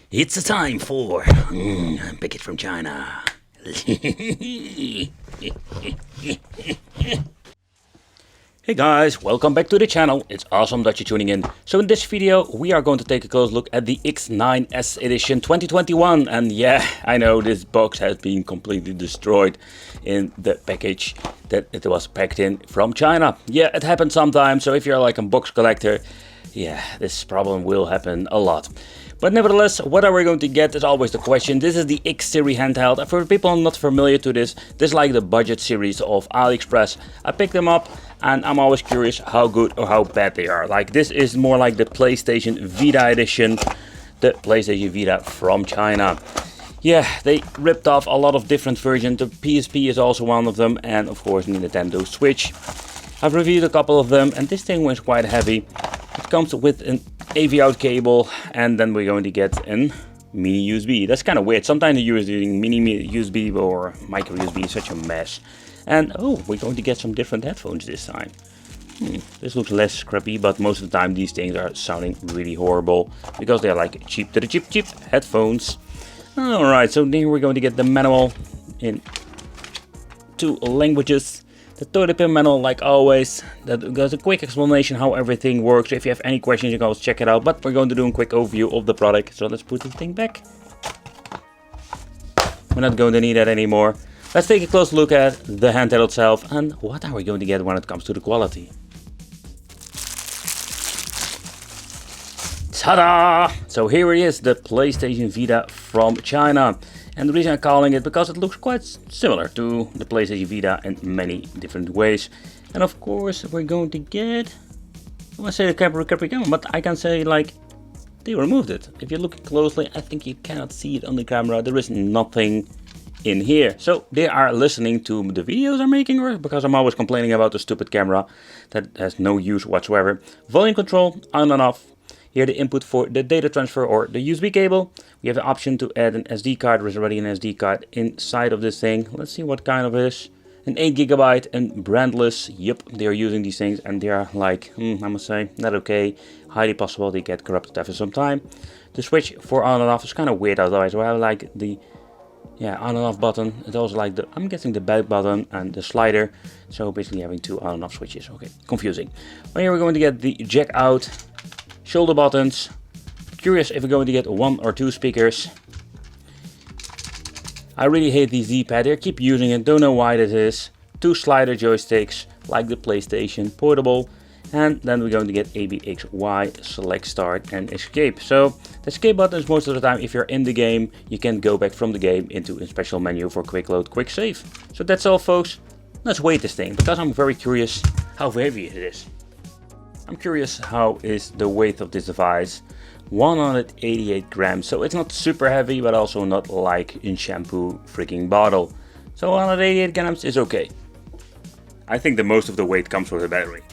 It's a time for pick it from China. Hey guys, welcome back to the channel. It's awesome that you're tuning in. So in this video we are going to take a close look at the X9S edition 2021, and yeah, I know this box has been completely destroyed in the package that it was packed in from China. Yeah, it happens sometimes, so if you're like a box collector, yeah, this problem will happen a lot. But nevertheless, what are we going to get is always the question. This is the X series handheld. For people not familiar to this is like the budget series of AliExpress. I picked them up and I'm always curious how good or how bad they are. Like, this is more like the PlayStation Vita edition, the PlayStation Vita from China. Yeah, they ripped off a lot of different versions. The PSP is also one of them, and of course the Nintendo Switch. I've reviewed a couple of them and this thing was quite heavy. It comes with an AV out cable, and then we're going to get a mini USB. That's kind of weird. Sometimes you're using mini USB or micro USB is such a mess. And oh, we're going to get some different headphones this time. This looks less scrappy, but most of the time these things are sounding really horrible because they're like cheap headphones. Alright, so then we're going to get the manual in 2 languages. The 30-pin manual, like always, that gives a quick explanation how everything works. If you have any questions, you can always check it out. But we're going to do a quick overview of the product. So let's put this thing back. We're not going to need that anymore. Let's take a close look at the handheld itself and what are we going to get when it comes to the quality. Ta-da! So here it is, the PlayStation Vita from China. And the reason I'm calling it because it looks quite similar to the PlayStation Vita in many different ways. And of course we're going to get, I want to say the camera, but I can say like they removed it. If you look closely, I think you cannot see it on the camera. There is nothing in here. So they are listening to the videos I'm making, or because I'm always complaining about the stupid camera that has no use whatsoever. Volume control on and off. Here the input for the data transfer or the USB cable. We have the option to add an SD card. There's already an SD card inside of this thing. Let's see what kind of it is. An 8GB and brandless. Yep, they are using these things and they are like, I must say, not okay. Highly possible they get corrupted after some time. The switch for on and off is kind of weird otherwise. So I like the on and off button. It's also like the, I'm guessing the back button and the slider. So basically having 2 on and off switches. Okay, confusing. Well, here we're going to get the jack out. Shoulder buttons. Curious if we're going to get 1 or 2 speakers. I really hate the Z-pad. I keep using it, don't know why this is. 2 slider joysticks like the PlayStation Portable. And then we're going to get A, B, X, Y, select, start and escape. So the escape button is most of the time if you're in the game, you can go back from the game into a special menu for quick load, quick save. So that's all folks. Let's weight this thing because I'm very curious how heavy it is. I'm curious how is the weight of this device. 188 grams, so it's not super heavy but also not like in shampoo freaking bottle. So 188 grams is okay. I think the most of the weight comes with the battery.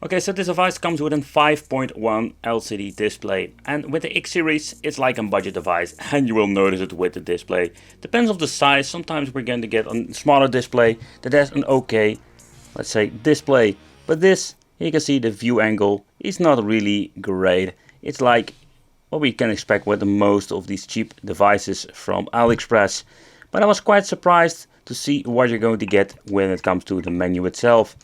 Okay, so this device comes with a 5.1 LCD display, and with the X series it's like a budget device and you will notice it with the display. Depends on the size, sometimes we're going to get a smaller display that has an okay, let's say, display. But this, you can see the view angle is not really great. It's like what we can expect with most of these cheap devices from AliExpress. But I was quite surprised to see what you're going to get when it comes to the menu itself.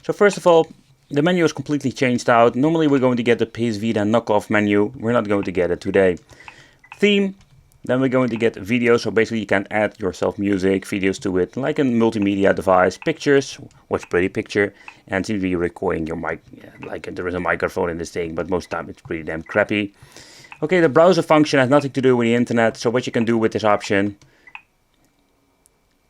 So first of all, the menu is completely changed out. Normally we're going to get the psvita knockoff menu. We're not going to get it today. Theme. Then we're going to get videos, so basically you can add yourself music, videos to it, like a multimedia device, pictures, watch pretty picture, and TV recording your mic. Yeah, like there is a microphone in this thing, but most of the time it's pretty damn crappy. Okay, the browser function has nothing to do with the internet, so what you can do with this option,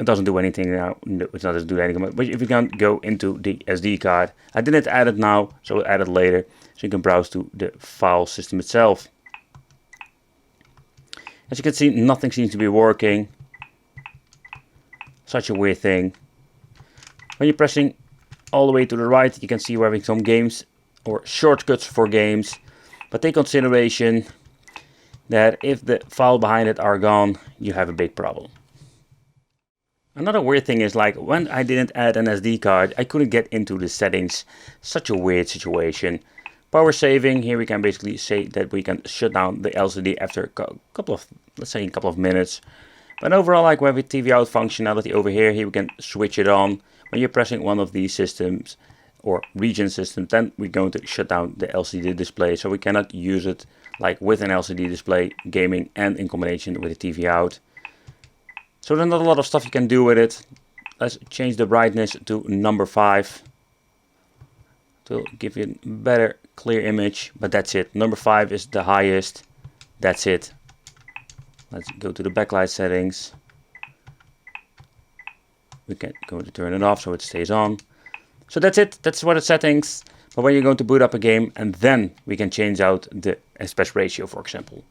it doesn't do anything now, no, it doesn't do anything, but if you can go into the SD card, I didn't add it now, so I'll add it later, so you can browse to the file system itself. As you can see, nothing seems to be working. Such a weird thing. When you're pressing all the way to the right, you can see we're having some games or shortcuts for games. But take consideration that if the file behind it are gone, you have a big problem. Another weird thing is like when I didn't add an SD card, I couldn't get into the settings. Such a weird situation. Power saving, here we can basically say that we can shut down the LCD after a couple of, let's say a couple of minutes. But overall, like we have a TV out functionality over here, we can switch it on. When you're pressing one of these systems or region systems, then we're going to shut down the LCD display. So we cannot use it like with an LCD display, gaming, and in combination with a TV out. So there's not a lot of stuff you can do with it. Let's change the brightness to number 5 to give you a better clear image, but that's it. Number 5 is the highest. That's it. Let's go to the backlight settings. We can go to turn it off so it stays on. So that's it. That's what the settings. But when you're going to boot up a game, and then we can change out the aspect ratio, for example.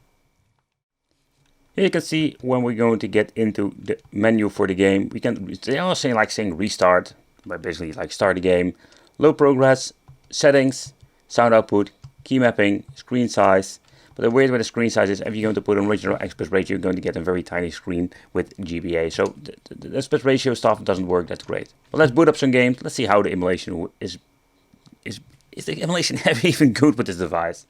Here you can see when we're going to get into the menu for the game, we can, they are saying restart, but basically like start the game, low progress, settings, sound output, key mapping, screen size. But the weird with the screen size is if you're going to put an original aspect ratio, you're going to get a very tiny screen with GBA. So the aspect ratio stuff doesn't work, that's great. But let's boot up some games. Let's see how the emulation is the emulation even good with this device?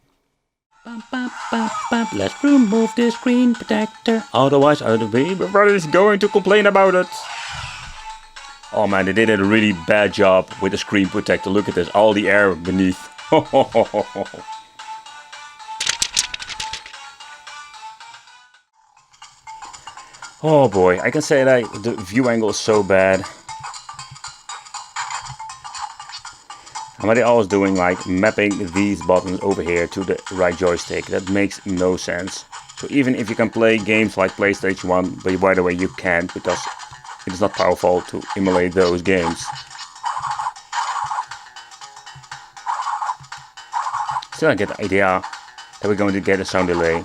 Let's remove the screen protector, otherwise everybody's going to complain about it. Oh man, they did a really bad job with the screen protector. Look at this, all the air beneath. Oh boy, I can say that the view angle is so bad. And what they're always doing, like mapping these buttons over here to the right joystick, that makes no sense. So even if you can play games like PlayStation 1, but by the way you can't because it is not powerful to emulate those games. Still I get the idea that we're going to get a sound delay.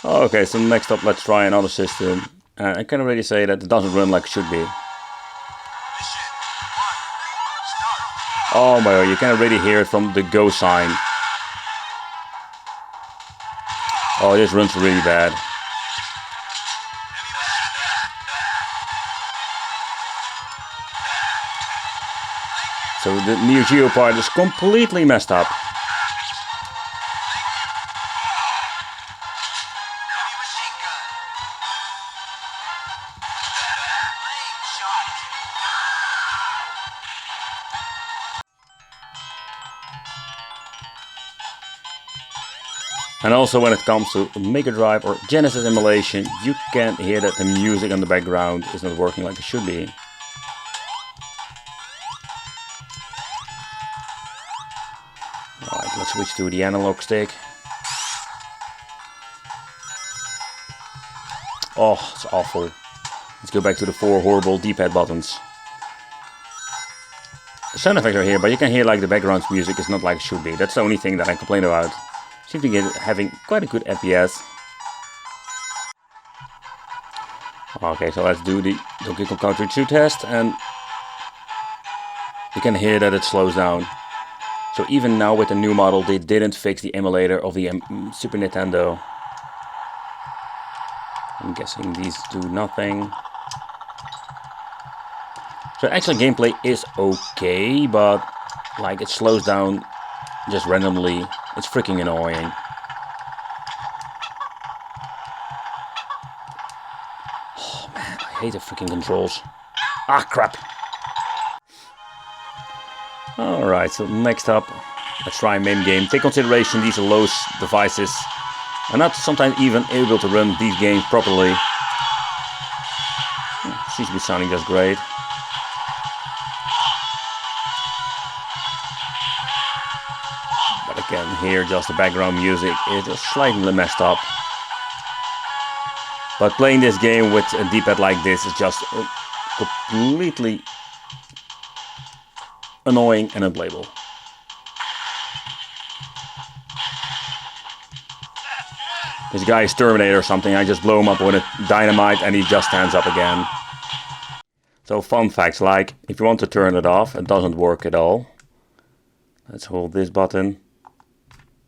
Okay, so next up let's try another system. I can already say that it doesn't run like it should be. Oh my god, you can already hear it from the go sign. Oh, this runs really bad. So the Neo Geo part is completely messed up. And also when it comes to Mega Drive or Genesis emulation, you can hear that the music in the background is not working like it should be. Alright, let's switch to the analog stick. Oh, it's awful. Let's go back to the 4 horrible D-pad buttons. The sound effects are here, but you can hear like the background music is not like it should be. That's the only thing that I complain about. Seem to get having quite a good FPS. Okay, so let's do the Donkey Kong Country 2 test, and you can hear that it slows down. So even now with the new model, they didn't fix the emulator of the Super Nintendo. I'm guessing these do nothing. So actually gameplay is okay, but like it slows down just randomly. It's freaking annoying. Oh man, I hate the freaking controls. Ah, crap. Alright, so next up, let's try a main game. Take consideration these low devices are not sometimes even able to run these games properly. Seems to be sounding just great. Again, here just the background music is just slightly messed up. But playing this game with a D-pad like this is just completely annoying and unplayable. This guy is Terminator or something. I just blow him up with a dynamite and he just stands up again. So fun facts, like if you want to turn it off, it doesn't work at all. Let's hold this button.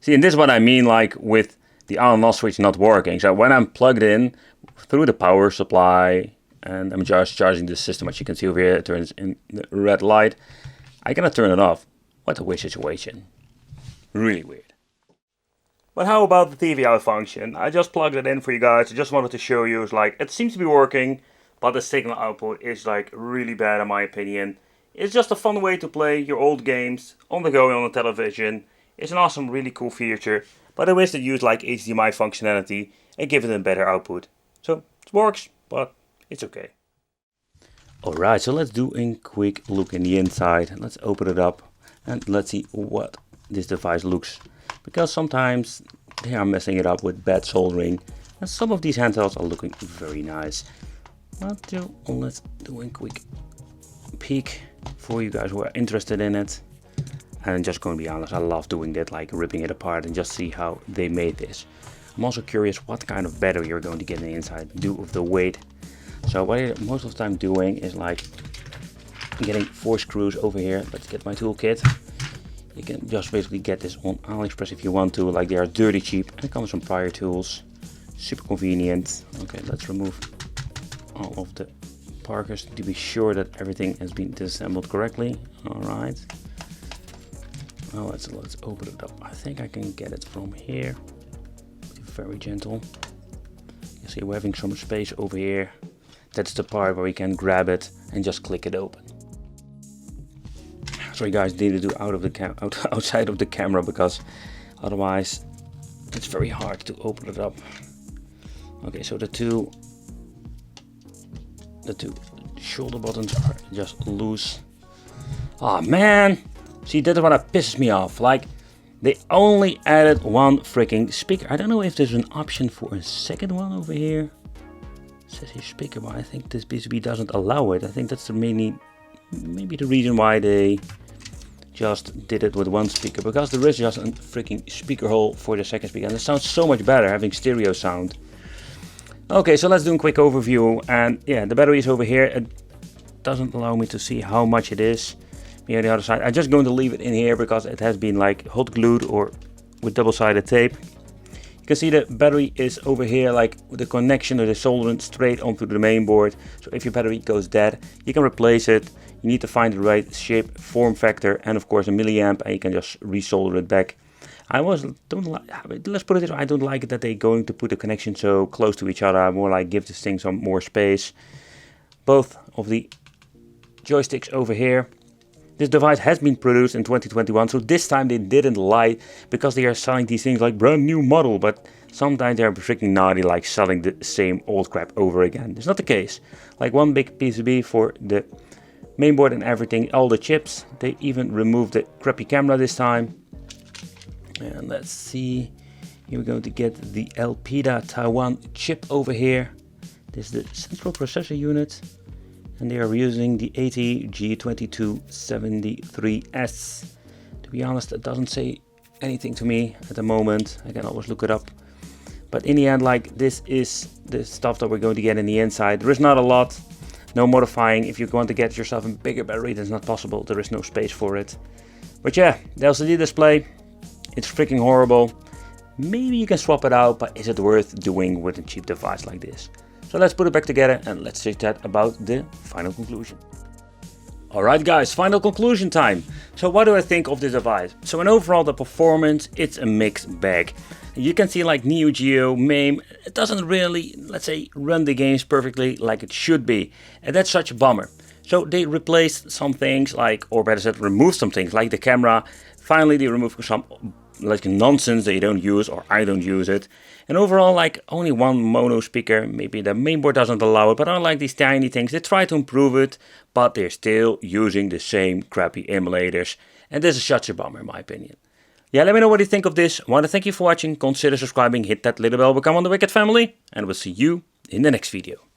See, and this is what I mean like with the on and off switch not working. So when I'm plugged in through the power supply and I'm just charging the system, as you can see over here, it turns in the red light. I cannot turn it off. What a weird situation. Really weird. But how about the TV out function? I just plugged it in for you guys. I just wanted to show you, it's like, it seems to be working, but the signal output is like really bad in my opinion. It's just a fun way to play your old games on the go on the television. It's an awesome, really cool feature, but I wish they used like HDMI functionality and give it a better output. So it works, but it's okay. Alright, so let's do a quick look in the inside. Let's open it up and let's see what this device looks. Because sometimes they are messing it up with bad soldering, and some of these handhelds are looking very nice. But let's do a quick peek for you guys who are interested in it. And I'm just going to be honest, I love doing that, like ripping it apart and just see how they made this. I'm also curious what kind of battery you're going to get in the inside due to the weight. So what I'm most of the time doing is like getting 4 screws over here. Let's get my toolkit. You can just basically get this on AliExpress if you want to, like they are dirty cheap and it comes from prior tools. Super convenient. Okay, let's remove all of the parkers to be sure that everything has been disassembled correctly. Alright. Well, let's open it up. I think I can get it from here. Very gentle. You see we're having some space over here. That's the part where we can grab it and just click it open. So you guys need to do outside of the camera, because otherwise it's very hard to open it up. Okay, so the two shoulder buttons are just loose. Oh man, see, that's what pisses me off. Like, they only added one freaking speaker. I don't know if there's an option for a second one over here. It says here speaker, but I think this PCB doesn't allow it. I think that's maybe the reason why they just did it with one speaker, because there is just a freaking speaker hole for the second speaker, and it sounds so much better having stereo sound. Okay, so let's do a quick overview, and yeah, the battery is over here. It doesn't allow me to see how much it is. On the other side, I'm just going to leave it in here because it has been like hot glued or with double-sided tape. You can see the battery is over here, like with the connection or the soldering straight onto the main board. So if your battery goes dead, you can replace it. You need to find the right shape, form factor, and of course a milliamp, and you can just resolder it back. Let's put it this way, I don't like it that they're going to put the connection so close to each other. I more like give this thing some more space. Both of the joysticks over here. This device has been produced in 2021, so this time they didn't lie, because they are selling these things like brand new model, but sometimes they're freaking naughty, like selling the same old crap over again. It's not the case. Like one big PCB for the mainboard and everything, all the chips. They even removed the crappy camera this time. And let's see, here we're going to get the Vita Taiwan chip over here. This is the central processor unit. And they are using the ATG2273S. To be honest, it doesn't say anything to me at the moment. I can always look it up. But in the end, like, this is the stuff that we're going to get in the inside. There is not a lot, no modifying. If you want to get yourself a bigger battery, that's not possible. There is no space for it. But yeah, the LCD display, it's freaking horrible. Maybe you can swap it out, but is it worth doing with a cheap device like this? So let's put it back together and let's chit chat about the final conclusion. Alright guys, final conclusion time. So what do I think of this device? So in overall the performance, it's a mixed bag. You can see like Neo Geo, MAME, it doesn't really, let's say, run the games perfectly like it should be. And that's such a bummer. So they replaced some things like, or better said, removed some things like the camera. Finally they removed some like nonsense that you don't use, or I don't use it. And overall, like only one mono speaker, maybe the mainboard doesn't allow it, but I like these tiny things. They try to improve it, but they're still using the same crappy emulators. And this is such a bummer in my opinion. Yeah, let me know what you think of this. I want to thank you for watching. Consider subscribing, hit that little bell, become on the Wicked family, and we'll see you in the next video.